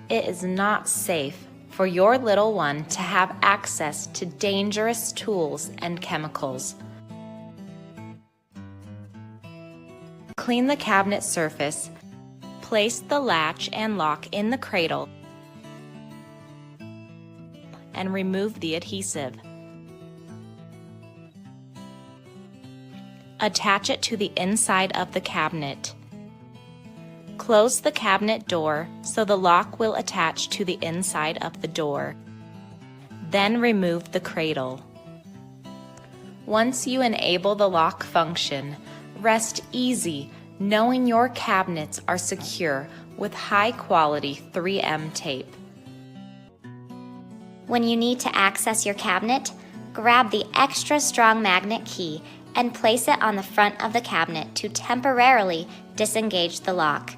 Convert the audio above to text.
It is not safe for your little one to have access to dangerous tools and chemicals. Clean the cabinet surface. Place the latch and lock in the cradle and remove the adhesive. Attach it to the inside of the cabinet. Close the cabinet door so the lock will attach to the inside of the door. Then remove the cradle. Once you enable the lock function, rest easy knowing your cabinets are secure with high-quality 3M tape. When you need to access your cabinet, grab the extra strong magnet key and place it on the front of the cabinet to temporarily disengage the lock.